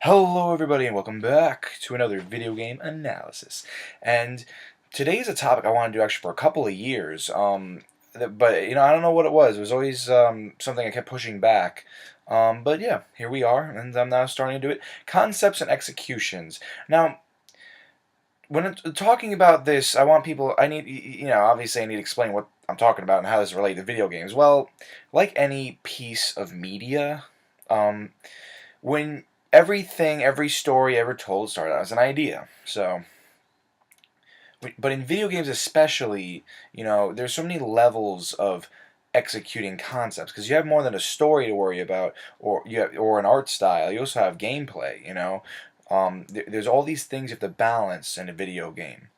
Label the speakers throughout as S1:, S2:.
S1: Hello everybody and welcome back to another video game analysis. And today is a topic I want to do actually for a couple of years. But I don't know what it was. It was always something I kept pushing back. But yeah, here we are, and I'm now starting to do it. Concepts and executions. Now, when talking about this, I want people. I need, obviously, I need to explain what I'm talking about and how this relates to video games. Well, like any piece of media, when every story ever told started out as an idea. So, but in video games especially, there's so many levels of executing concepts because you have more than a story to worry about, or an art style. You also have gameplay. There's all these things you have to balance in a video game.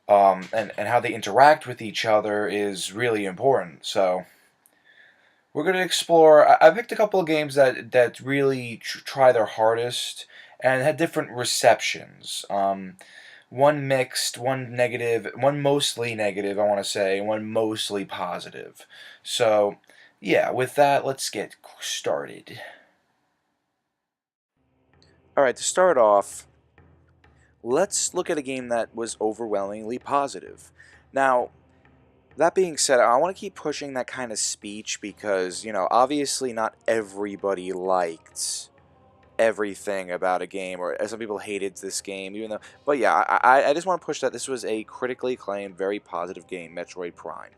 S1: And how they interact with each other is really important. So we're going to explore. I picked a couple of games that really try their hardest and had different receptions. One mixed, one negative, one mostly negative, I want to say, and one mostly positive. So, yeah, with that, let's get started. Alright, to start off, let's look at a game that was overwhelmingly positive. Now, that being said, I want to keep pushing that kind of speech because, obviously not everybody liked everything about a game, or some people hated this game, even though, but yeah, I just want to push that this was a critically acclaimed, very positive game, Metroid Prime.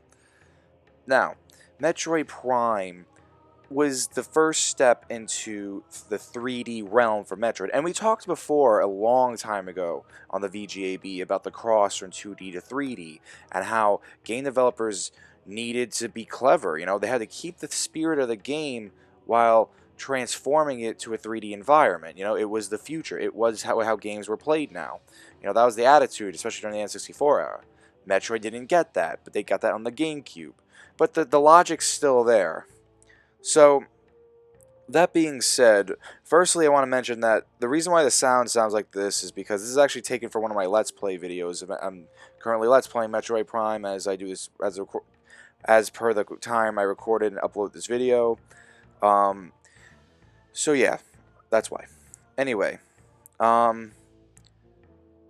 S1: Now, Metroid Prime was the first step into the 3D realm for Metroid. And we talked before, a long time ago, on the VGAB about the cross from 2D to 3D, and how game developers needed to be clever. They had to keep the spirit of the game while transforming it to a 3D environment. It was the future. It was how games were played now. That was the attitude, especially during the N64 era. Metroid didn't get that, but they got that on the GameCube. But the logic's still there. So, that being said, firstly I want to mention that the reason why the sound sounds like this is because this is actually taken from one of my Let's Play videos. I'm currently Let's Playing Metroid Prime as I do this, as per the time I recorded and upload this video. So yeah, that's why. Anyway,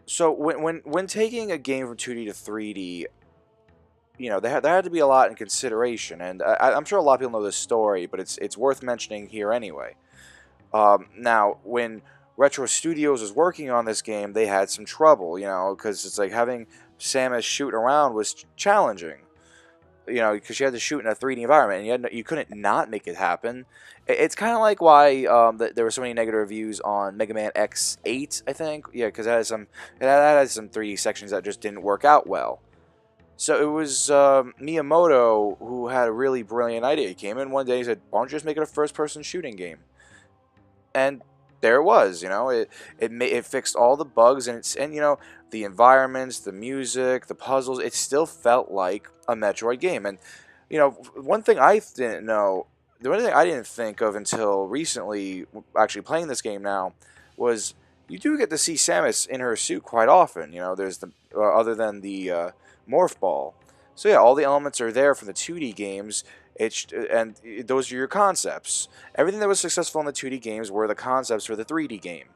S1: so when taking a game from 2D to 3D, there had to be a lot in consideration, and I'm sure a lot of people know this story, but it's worth mentioning here anyway. Now, when Retro Studios was working on this game, they had some trouble, because it's like having Samus shoot around was challenging, because you had to shoot in a 3D environment, and you couldn't not make it happen. It's kind of like why there were so many negative reviews on Mega Man X8, I think, yeah, because it had some 3D sections that just didn't work out well. So it was Miyamoto who had a really brilliant idea. He came in one day and said, "Why don't you just make it a first-person shooting game?" And there it was. It fixed all the bugs, and the environments, the music, the puzzles. It still felt like a Metroid game. And one thing I didn't know, the one thing I didn't think of until recently, actually playing this game now, was you do get to see Samus in her suit quite often. There's the other than the morph ball. So yeah, all the elements are there from the 2D games, and those are your concepts. Everything that was successful in the 2D games were the concepts for the 3D game.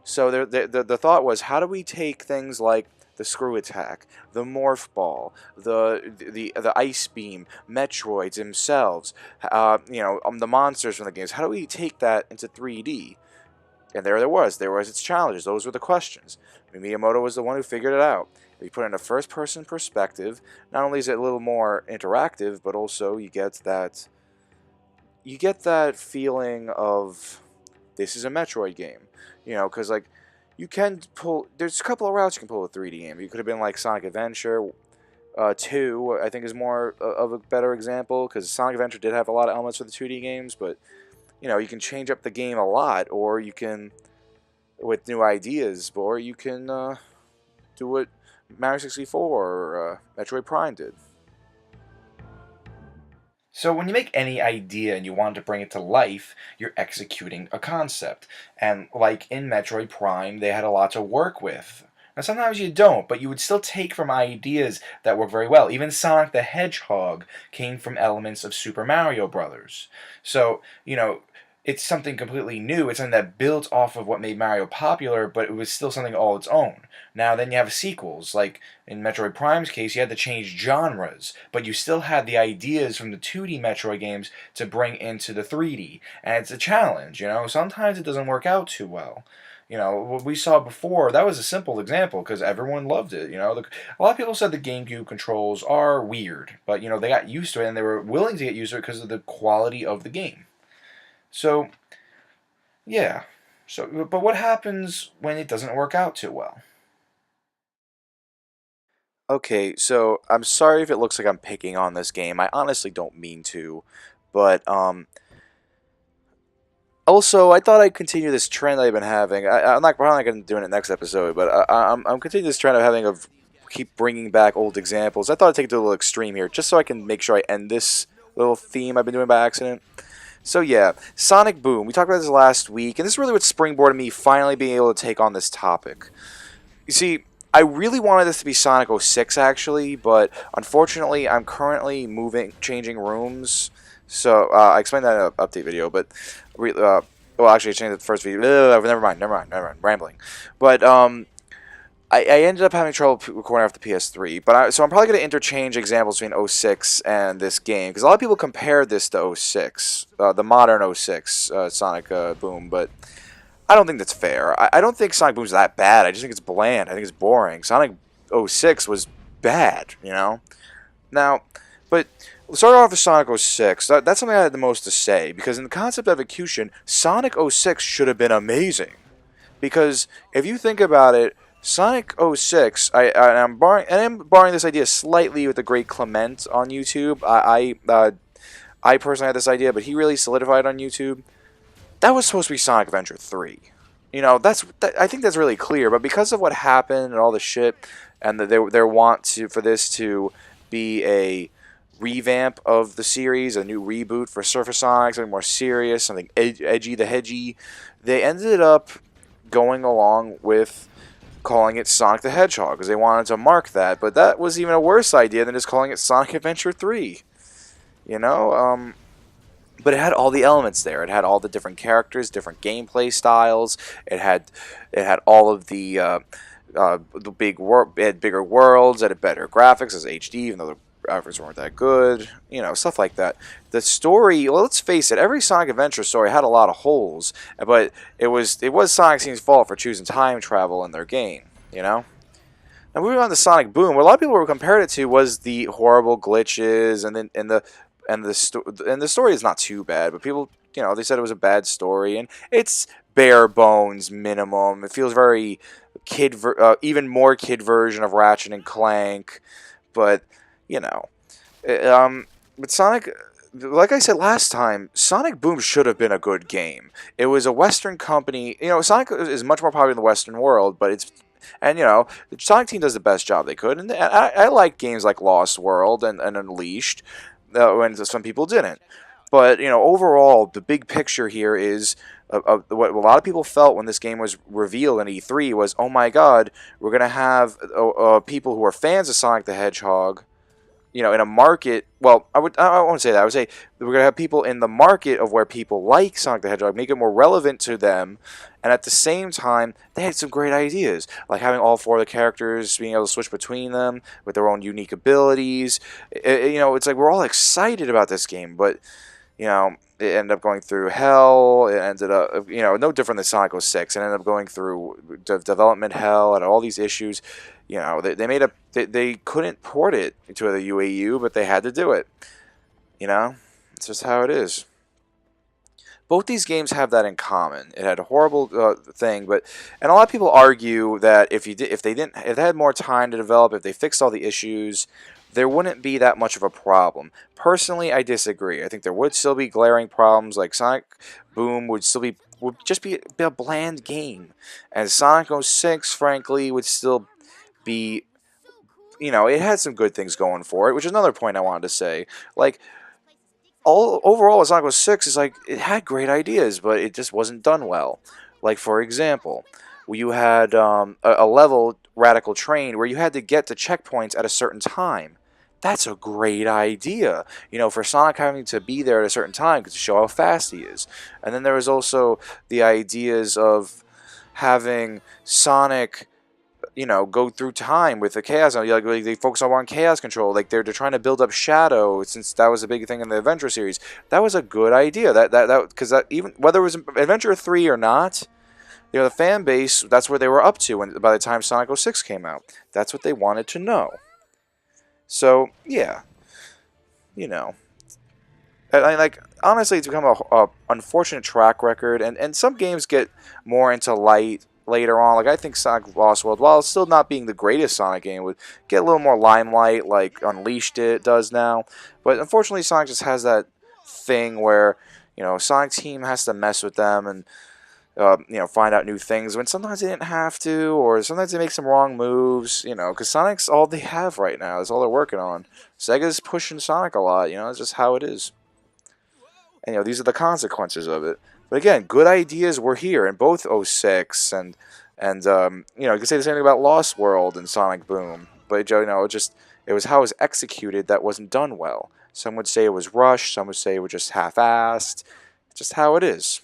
S1: So the thought was, how do we take things like the screw attack, the morph ball, the ice beam, Metroids themselves, the monsters from the games, how do we take that into 3D? And there was its challenges. Those were the questions. Miyamoto was the one who figured it out. If you put it in a first-person perspective, not only is it a little more interactive, but also you get that feeling of this is a Metroid game. Because like you can pull. There's a couple of routes you can pull a 3D game. You could have been like Sonic Adventure 2. I think is more of a better example because Sonic Adventure did have a lot of elements for the 2D games, but you can change up the game a lot, or you can with new ideas, or you can do what Mario 64 or Metroid Prime did. So when you make any idea and you want to bring it to life, you're executing a concept. And like in Metroid Prime, they had a lot to work with. Now sometimes you don't, but you would still take from ideas that work very well. Even Sonic the Hedgehog came from elements of Super Mario Brothers. So, it's something completely new. It's something that built off of what made Mario popular, but it was still something all its own. Now, then you have sequels. Like in Metroid Prime's case, you had to change genres, but you still had the ideas from the 2D Metroid games to bring into the 3D. And it's a challenge, you know? Sometimes it doesn't work out too well. You know, what we saw before, that was a simple example because everyone loved it. You know, a lot of people said the GameCube controls are weird, but, you know, they got used to it and they were willing to get used to it because of the quality of the game. So, yeah. So, but what happens when it doesn't work out too well? Okay, so I'm sorry if it looks like I'm picking on this game. I honestly don't mean to, but also I thought I'd continue this trend I've been having. I'm not probably not going to do it in the next episode, but I'm continuing this trend of having of keep bringing back old examples. I thought I'd take it to a little extreme here, just so I can make sure I end this little theme I've been doing by accident. So yeah, Sonic Boom. We talked about this last week, and this is really what springboarded me finally being able to take on this topic. You see, I really wanted this to be Sonic 06 actually, but unfortunately I'm currently changing rooms. So I explained that in an update video, but well, actually I changed the first video. Never mind, rambling. But I ended up having trouble recording off the PS3, but so I'm probably going to interchange examples between 06 and this game, because a lot of people compare this to 06, the modern 06 Sonic Boom, but I don't think that's fair. I don't think Sonic Boom's that bad. I just think it's bland. I think it's boring. Sonic 06 was bad, you know? Now, but let's start off with Sonic 06. That's something I had the most to say, because in the concept of execution, Sonic 06 should have been amazing. Because if you think about it, Sonic 06, I'm borrowing this idea slightly with the great Clement on YouTube. I personally had this idea, but he really solidified it on YouTube. That was supposed to be Sonic Adventure 3. You know, I think that's really clear, but because of what happened and all the shit, and their want for this to be a revamp of the series, a new reboot for Surfer Sonic, something more serious, something edgy the hedgy, they ended up going along with calling it Sonic the Hedgehog because they wanted to mark that, but that was even a worse idea than just calling it Sonic Adventure 3. You know, but it had all the elements there. It had all the different characters, different gameplay styles. It had all of the it had bigger worlds. It had better graphics as HD, even though the graphics weren't that good. You know, stuff like that. The story. Well, let's face it. Every Sonic Adventure story had a lot of holes, but it was Sonic Team's fault for choosing time travel in their game. You know. Now moving on to Sonic Boom, what a lot of people were compared it to was the horrible glitches and the story is not too bad, but people, you know, they said it was a bad story, and it's bare bones minimum. It feels very even more kid version of Ratchet and Clank, but you know, but Sonic. Like I said last time, Sonic Boom should have been a good game. It was a Western company. You know, Sonic is much more popular in the Western world, but and you know, the Sonic team does the best job they could, and I like games like Lost World and Unleashed, when some people didn't. But, you know, overall, the big picture here is what a lot of people felt when this game was revealed in E3 was, oh my god, we're going to have people who are fans of Sonic the Hedgehog, you know, in a market. Well, I won't say that. I would say we're going to have people in the market of where people like Sonic the Hedgehog, make it more relevant to them. And at the same time, they had some great ideas, like having all four of the characters, being able to switch between them with their own unique abilities. You know, it's like we're all excited about this game, but, you know, it ended up going through hell. It ended up, you know, no different than Sonic 06. It ended up going through development hell and all these issues. You know, they couldn't port it to the UAU, but they had to do it. You know, it's just how it is. Both these games have that in common. It had a horrible thing, and a lot of people argue that if they had more time to develop, if they fixed all the issues, there wouldn't be that much of a problem. Personally, I disagree. I think there would still be glaring problems, like Sonic Boom would just be a bland game, and Sonic 06, frankly, would still be, you know, it had some good things going for it, which is another point I wanted to say. Like, overall, Sonic 06 is like, it had great ideas, but it just wasn't done well. Like, for example, you had a level, Radical Train, where you had to get to checkpoints at a certain time. that's a great idea. For Sonic having to be there at a certain time to show how fast he is. And then there was also the ideas of having Sonic, go through time with the Chaos. Like they focus on Chaos Control. Like they're trying to build up Shadow, since that was a big thing in the Adventure series. That was a good idea. Because even whether it was Adventure 3 or not, the fan base, that's where they were up to by the time Sonic 06 came out. That's what they wanted to know. So, yeah, you know. Like, honestly, it's become a unfortunate track record, and some games get more into light later on. Like, I think Sonic Lost World, while still not being the greatest Sonic game, would get a little more limelight, like Unleashed does now. But unfortunately, Sonic just has that thing where, Sonic Team has to mess with them and find out new things when sometimes they didn't have to, or sometimes they make some wrong moves, because Sonic's all they have right now. That's all they're working on. Sega's pushing Sonic a lot, it's just how it is. And, these are the consequences of it. But again, good ideas were here in both 06 and you can say the same thing about Lost World and Sonic Boom. But, it was how it was executed that wasn't done well. Some would say it was rushed, some would say it was just half-assed. It's just how it is.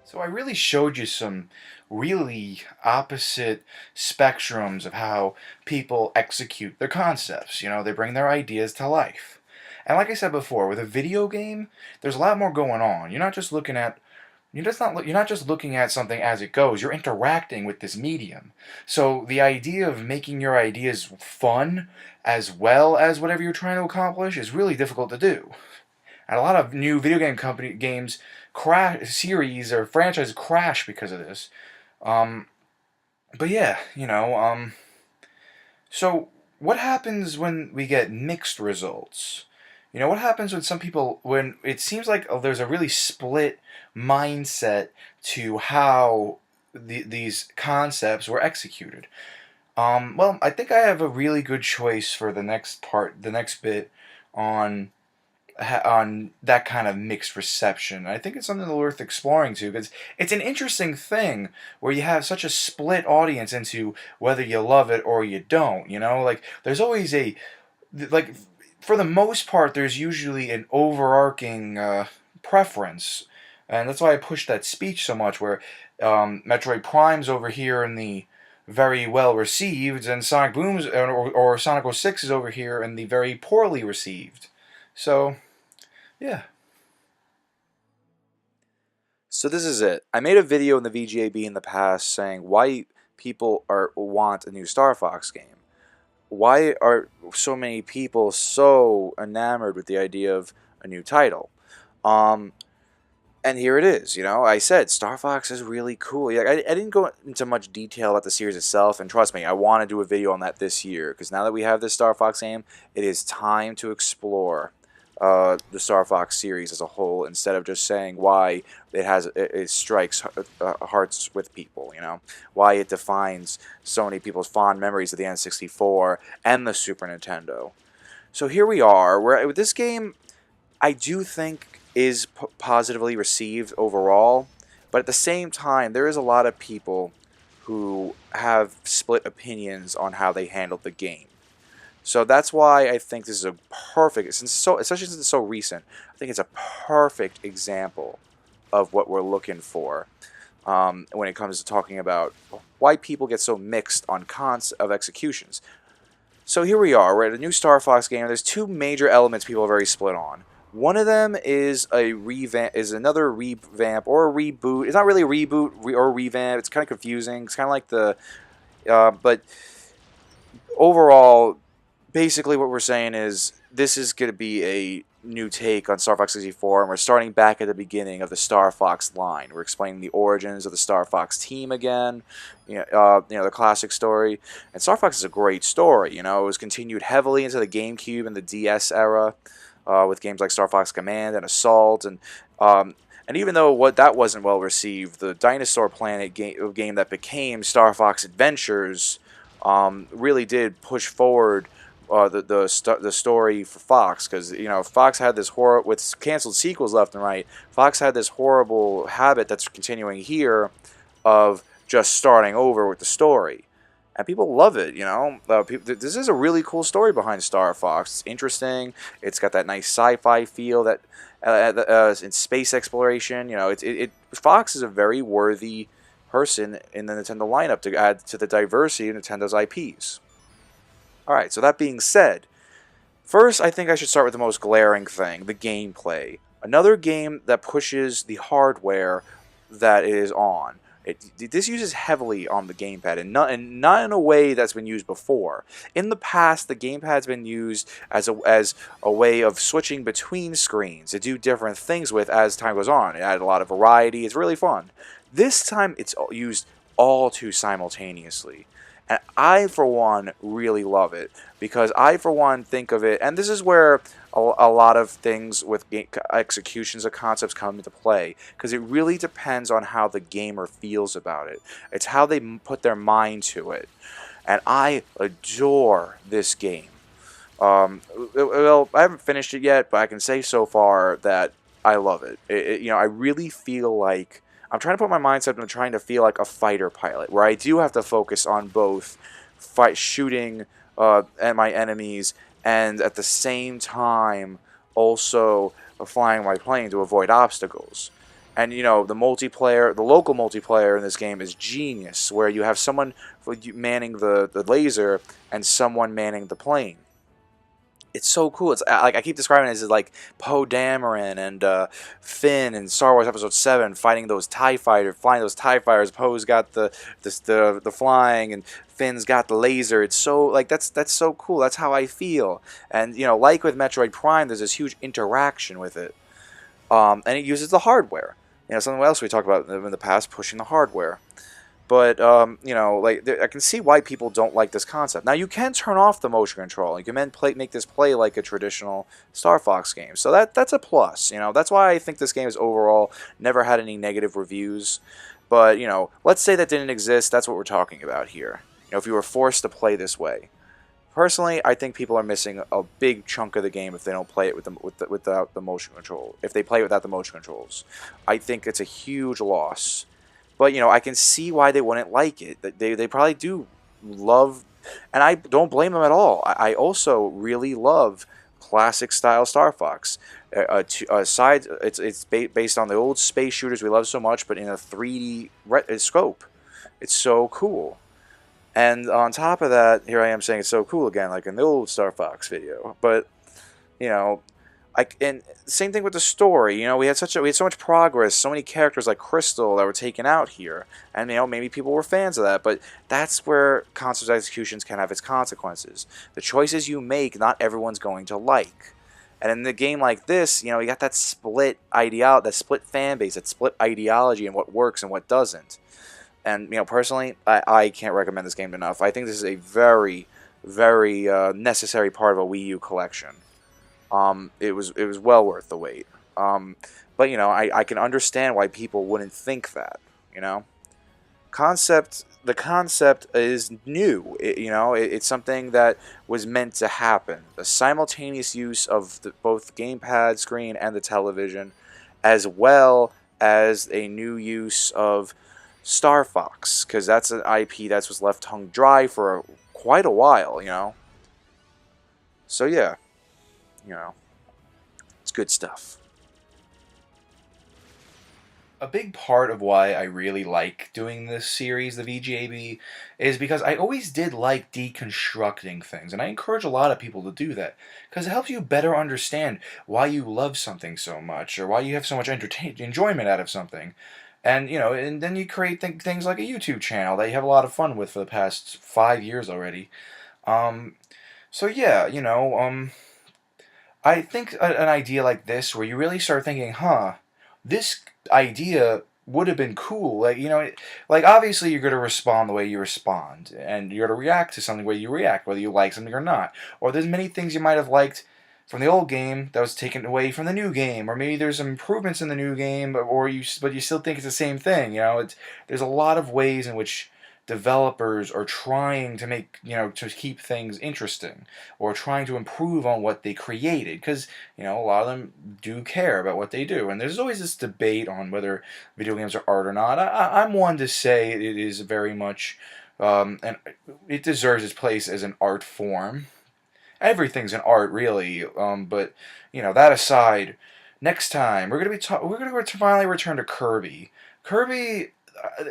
S1: So I really showed you some really opposite spectrums of how people execute their concepts. They bring their ideas to life. And like I said before, with a video game, there's a lot more going on. You're not just looking at something as it goes. You're interacting with this medium. So the idea of making your ideas fun as well as whatever you're trying to accomplish is really difficult to do. And a lot of new video games series or franchises crash because of this. But yeah, so what happens when we get mixed results? What happens when it seems like there's a really split mindset to how these concepts were executed? Well, I think I have a really good choice for the next bit on that kind of mixed reception. I think it's something worth exploring too, because it's an interesting thing where you have such a split audience into whether you love it or you don't. Like there's always for the most part, there's usually an overarching preference, and that's why I push that speech so much. Where Metroid Prime's over here in the very well received, and Sonic Boom's or Sonic 06 is over here in the very poorly received. So, yeah. So this is it. I made a video in the VGAB in the past saying why people want a new Star Fox game. Why are so many people so enamored with the idea of a new title? And here it is. I said Star Fox is really cool. I didn't go into much detail about the series itself, and trust me, I want to do a video on that this year, because now that we have this Star Fox game, it is time to explore the Star Fox series as a whole, instead of just saying why it strikes hearts with people, why it defines so many people's fond memories of the N64 and the Super Nintendo. So here we are, where this game, I do think, is positively received overall, but at the same time, there is a lot of people who have split opinions on how they handled the game. So that's why I think this is a perfect, especially since it's so recent, I think it's a perfect example of what we're looking for when it comes to talking about why people get so mixed on of executions. So here we are, we're at a new Star Fox game. There's two major elements people are very split on. One of them is another revamp or a reboot. It's not really a reboot or a revamp. It's kind of confusing. It's kind of like but overall, basically what we're saying is this is going to be a new take on Star Fox 64, and we're starting back at the beginning of the Star Fox line. We're explaining the origins of the Star Fox team again, the classic story. And Star Fox is a great story. It was continued heavily into the GameCube and the DS era with games like Star Fox Command and Assault, and even though that wasn't well received, the Dinosaur Planet game that became Star Fox Adventures really did push forward the story for Fox, because Fox had this with canceled sequels left and right. Fox had this horrible habit that's continuing here of just starting over with the story. and people love it. This is a really cool story behind Star Fox. It's interesting. It's got that nice sci-fi feel that in space exploration. Fox is a very worthy person in the Nintendo lineup to add to the diversity of Nintendo's IPs. All right, so that being said, first I think I should start with the most glaring thing, the gameplay. Another game that pushes the hardware that it is on. This uses heavily on the gamepad, and not in a way that's been used before. In the past, the gamepad's been used as a way of switching between screens to do different things with as time goes on. It added a lot of variety. It's really fun. This time, it's used all too simultaneously. And I, for one, really love it because I, for one, think of it, and this is where a lot of things with executions of concepts come into play because it really depends on how the gamer feels about it. It's how they put their mind to it. And I adore this game. Well, I haven't finished it yet, but I can say so far that I love it. I really feel like I'm trying to put my mindset into trying to feel like a fighter pilot, where I do have to focus on both shooting at my enemies and at the same time also flying my plane to avoid obstacles. And the local multiplayer in this game is genius, where you have someone manning the laser and someone manning the plane. It's so cool. It's like I keep describing it as like Poe Dameron and Finn in Star Wars Episode 7 fighting those TIE fighters, flying those TIE fighters. Poe's got the flying and Finn's got the laser. It's so like that's so cool. That's how I feel. And like with Metroid Prime, there's this huge interaction with it, and it uses the hardware. Something else we talked about in the past, pushing the hardware. But, I can see why people don't like this concept. Now, you can turn off the motion control. You can make this play like a traditional Star Fox game. So that's a plus. That's why I think this game has overall never had any negative reviews. But, let's say that didn't exist. That's what we're talking about here. If you were forced to play this way. Personally, I think people are missing a big chunk of the game if they don't play it without the motion control. If they play it without the motion controls. I think it's a huge loss. But, I can see why they wouldn't like it. They probably do love, and I don't blame them at all. I also really love classic style Star Fox. It's based on the old space shooters we love so much, but in a 3D scope. It's so cool. And on top of that, here I am saying it's so cool again, like in the old Star Fox video. But, and same thing with the story. We had so much progress, so many characters like Crystal that were taken out here, and maybe people were fans of that. But that's where concept executions can have its consequences. The choices you make, not everyone's going to like. And in a game like this, you got that split that split fan base, that split ideology, and what works and what doesn't. And personally, I can't recommend this game enough. I think this is a very, very necessary part of a Wii U collection. It was well worth the wait. But I can understand why people wouldn't think that. The concept is new. It's something that was meant to happen. The simultaneous use of both the gamepad screen and the television, as well as a new use of Star Fox, because that's an IP that was left hung dry for quite a while. So yeah. It's good stuff. A big part of why I really like doing this series, the VGAB, is because I always did like deconstructing things, and I encourage a lot of people to do that, because it helps you better understand why you love something so much, or why you have so much enjoyment out of something. And, and then you create things like a YouTube channel that you have a lot of fun with for the past 5 years already. So yeah, I think an idea like this, where you really start thinking, this idea would have been cool. Like obviously you're going to respond the way you respond, and you're going to react to something the way you react, whether you like something or not. Or there's many things you might have liked from the old game that was taken away from the new game, or maybe there's some improvements in the new game, but you still think it's the same thing. There's a lot of ways in which developers are trying to make, to keep things interesting, or trying to improve on what they created, because, a lot of them do care about what they do, and there's always this debate on whether video games are art or not. I'm one to say it is very much And it deserves its place as an art form. Everything's an art, really. But that aside, next time we're gonna finally return to Kirby. Kirby,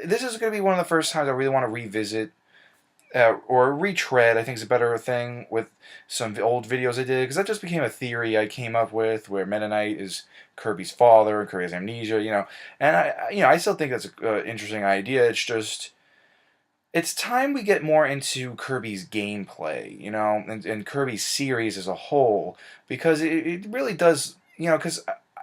S1: this is gonna be one of the first times I really want to revisit or retread. I think is a better thing with some old videos I did, because that just became a theory I came up with where Meta Knight is Kirby's father and Kirby has amnesia. And I still think that's an interesting idea. It's just it's time we get more into Kirby's gameplay, and Kirby's series as a whole, because it really does, because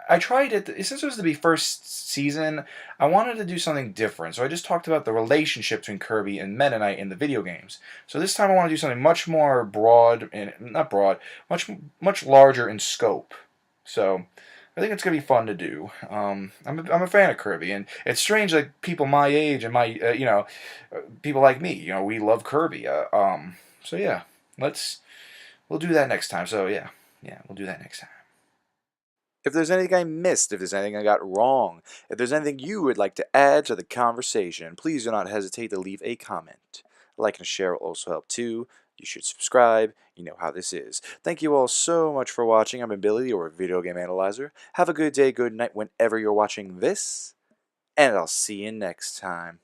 S1: I tried it, since it was the first season, I wanted to do something different. So I just talked about the relationship between Kirby and Meta Knight in the video games. So this time I want to do something much more broad, and not broad, much larger in scope. So I think it's gonna be fun to do. I'm a fan of Kirby, and it's strange that people my age and my people like me, we love Kirby. So yeah, we'll do that next time. So yeah, we'll do that next time. If there's anything I missed, if there's anything I got wrong, if there's anything you would like to add to the conversation, please do not hesitate to leave a comment. Like and share will also help too. You should subscribe. You know how this is. Thank you all so much for watching. I've been Billy, your video game analyzer. Have a good day, good night whenever you're watching this, and I'll see you next time.